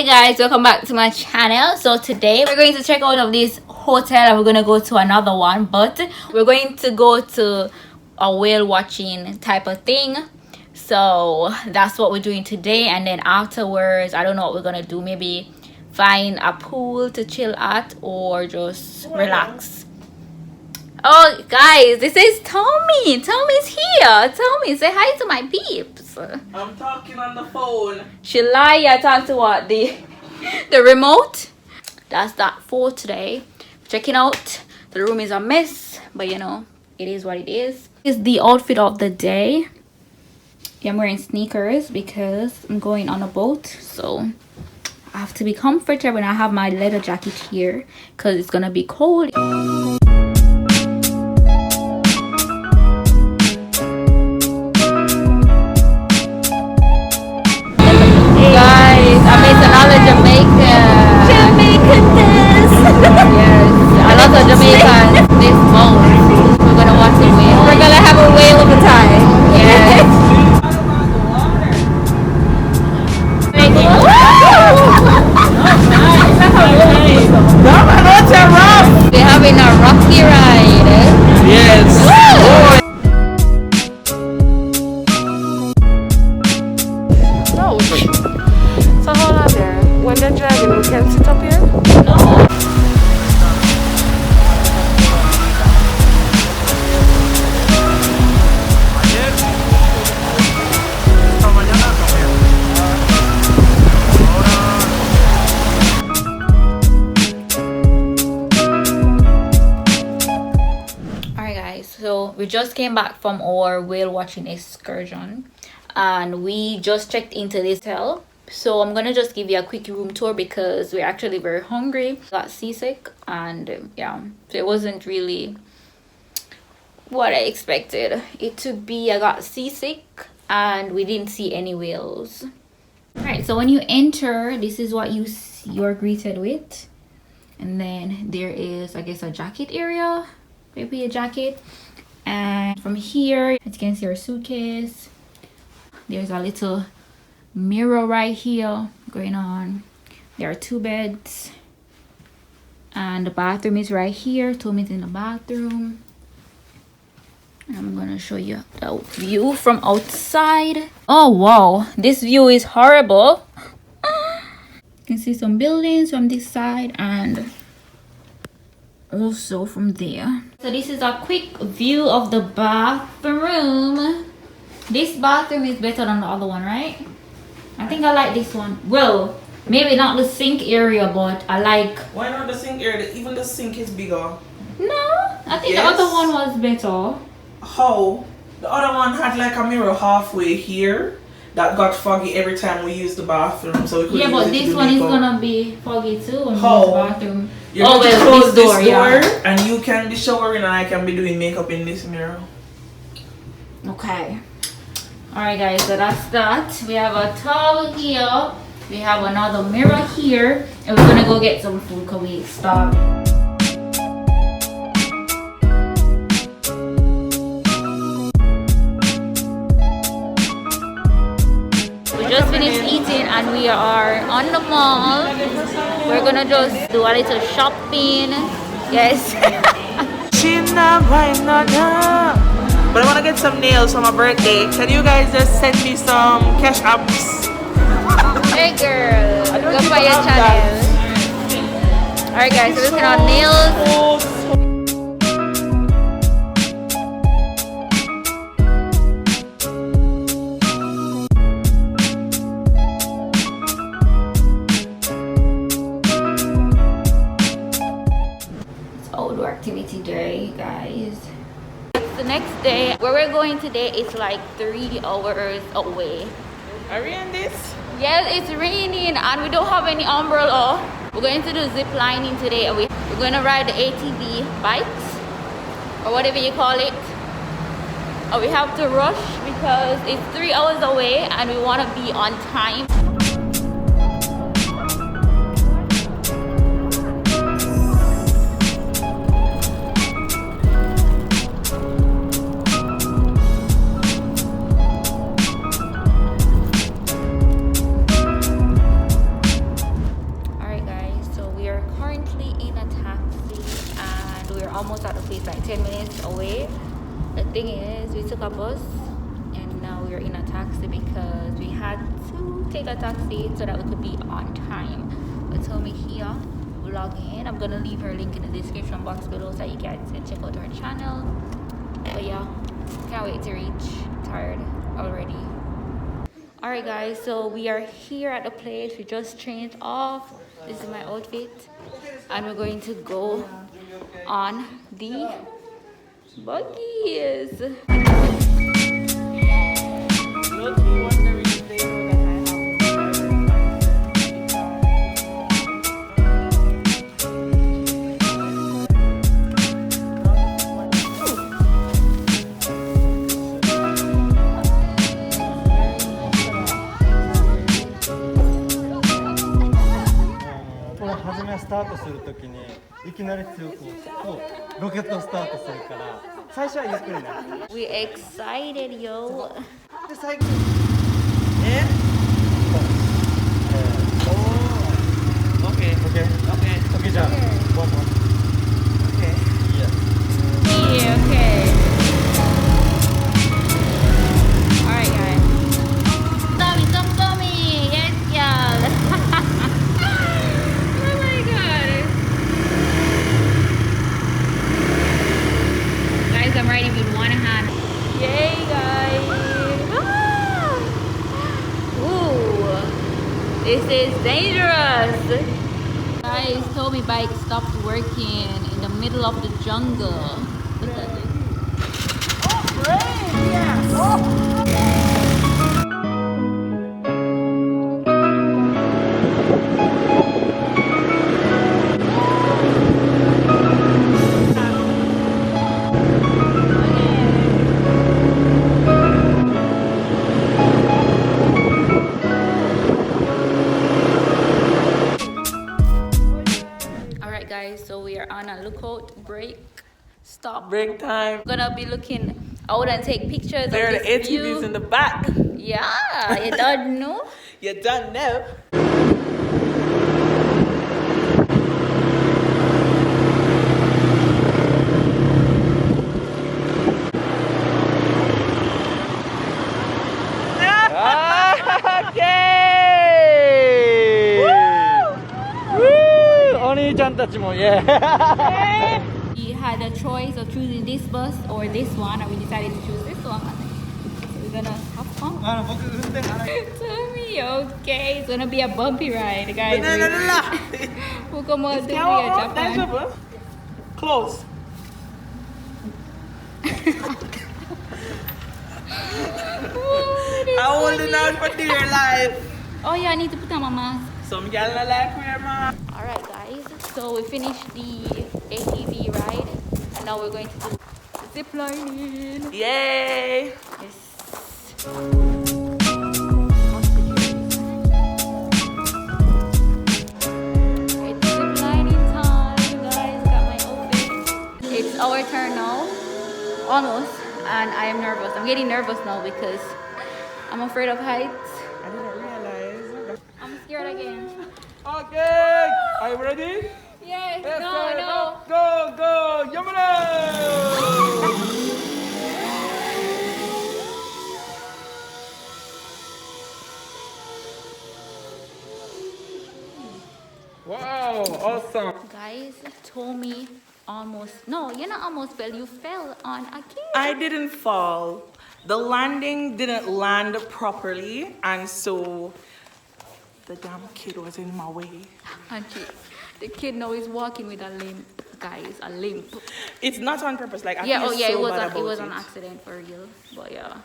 guys, welcome back to my channel. So today we're going to check out of this hotel and we're going to go to another one, but we're going to go to a whale watching type of thing. So that's what we're doing today, and then afterwards I don't know what we're gonna do. Maybe find a pool to chill at or just relax. Oh guys, this is Tomi. Tomi's here. Tomi, say hi to my peeps. I'm talking on the phone. She lie. I talk to what? The remote. That's that for today. Checking out. The room is a mess, but you know, it is what it is. This is the outfit of the day. Yeah, I'm wearing sneakers because I'm going on a boat, so I have to be comfortable, and I have my leather jacket here because it's gonna be cold. Guys, I made another Jamaican dance. Yes, a lot of Jamaicans this boat. We're gonna watch the whale. We're gonna have a whale of a time. Yes. We're having a rocky ride. Yes. So hold on there. When they're driving, we can sit up here? No. So we just came back from our whale watching excursion and we just checked into this hotel. So I'm gonna just give you a quick room tour because we're actually very hungry, got seasick, and yeah, so it wasn't really what I expected it to be. I got seasick and we didn't see any whales. All right, so when you enter, this is what you're greeted with, and then there is, I guess, a jacket area, maybe a jacket. And from here, as you can see, our suitcase. There's a little mirror right here going on. There are 2 beds, and the bathroom is right here. Tomi's in the bathroom. I'm gonna show you the view from outside. Oh wow, this view is horrible. You can see some buildings from this side and also from there. So this is a quick view of the bathroom. This bathroom is better than the other one, right? I think I like this one. Well, maybe not the sink area, but I like... Why not the sink area? Even the sink is bigger. No, I think the other one was better. How? The other one had like a mirror halfway here that got foggy every time we used the bathroom, so we could yeah, but this one is gonna be foggy too when we use the bathroom. You're going to close this door, yeah, and you can be showering and I can be doing makeup in this mirror. Okay. Alright guys, so that's that. We have a towel here. We have another mirror here. And we're gonna go get some food because we starved. We just finished eating and we are on the mall. We're gonna just do a little shopping. Yes. But I want to get some nails for my birthday. Can you guys just send me some cash apps? Hey girl, go for your channel. Alright guys, so we're looking at nails. Outdoor activity day, guys. The next day, where we're going today is like 3 hours away. Are we in this? Yes, it's raining and we don't have any umbrella. We're going to do ziplining today, and we're going to ride the ATV bikes or whatever you call it. And we have to rush because it's 3 hours away and we want to be on time. take a taxi so that we could be on time. But Tomi here vlogging. I'm gonna leave her link in the description box below so you guys can check out her channel. But yeah, can't wait to reach. Tired already. Alright guys, so we are here at the place. We just changed off. This is my outfit. And we're going to go on the buggies. We excited, yo. Okay. Okay. Yeah, okay. Alright guys. Tomi, come Tomi! Yes, y'all. Oh my god. Guys, I'm riding with one hand. Yay guys! Ah! Ooh, this is dangerous. Guys, Tomi bike stopped working in the middle of the jungle. Look at this. Oh, great! Yes! Oh. Guys, so we are on a lookout break stop. Break time. I'm gonna be looking out and take pictures. There are of the this ATVs view. in the back. Yeah, you don't know. You don't know. We had a choice of choosing this bus or this one, and we decided to choose this one. So we're gonna have fun. Tomi, okay, it's gonna be a bumpy ride, guys. We'll come out to Japan. Close. I'm holding out for dear life. Oh yeah, I need to put on my mask. Some gal not like wear mask. Alright guys, so we finished the ATV ride and now we're going to do ziplining. Yay! Yes. It's ziplining time, guys. Got my outfit. It's our turn now, almost, and I am nervous. I'm getting nervous now because I'm afraid of heights. I didn't realize. I'm scared again. Okay, are you ready? Yes, Let's no. go, Yamada! Wow, awesome. Guys, Tomi almost, no, you're not almost fell, you fell on a kid. I didn't fall. The landing didn't land properly, and so the damn kid was in my way. And the kid now is walking with a limp, guys, a limp. It's not on purpose, like I Yeah, feel oh yeah, so it was bad it was about an accident for real, but yeah,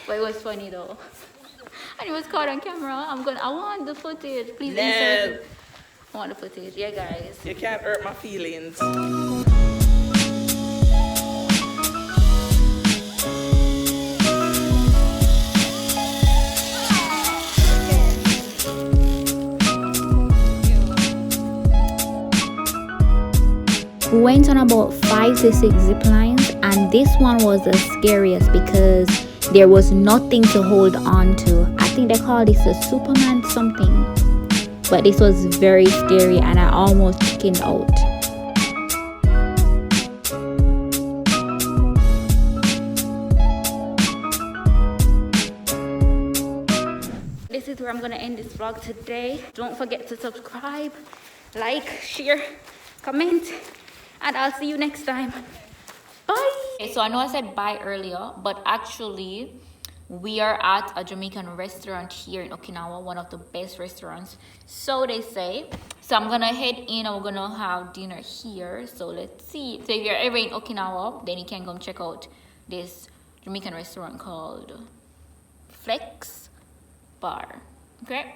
but it was funny though, and it was caught on camera. I want the footage, please No. insert it. I want the footage, yeah, guys. You can't hurt my feelings. We went on about 5 to 6 zip lines, and this one was the scariest because there was nothing to hold on to. I think they call this a Superman something, but this was very scary and I almost chickened out. The this is where I'm gonna end this vlog today. Don't forget to subscribe, like, share, comment, and I'll see you next time. Bye. Okay, so I know I said bye earlier, but actually we are at a Jamaican restaurant here in Okinawa, one of the best restaurants, so they say. So I'm gonna head in and we're gonna have dinner here. So let's see. So if you're ever in Okinawa, then you can come check out this Jamaican restaurant called Flex Bar. Okay.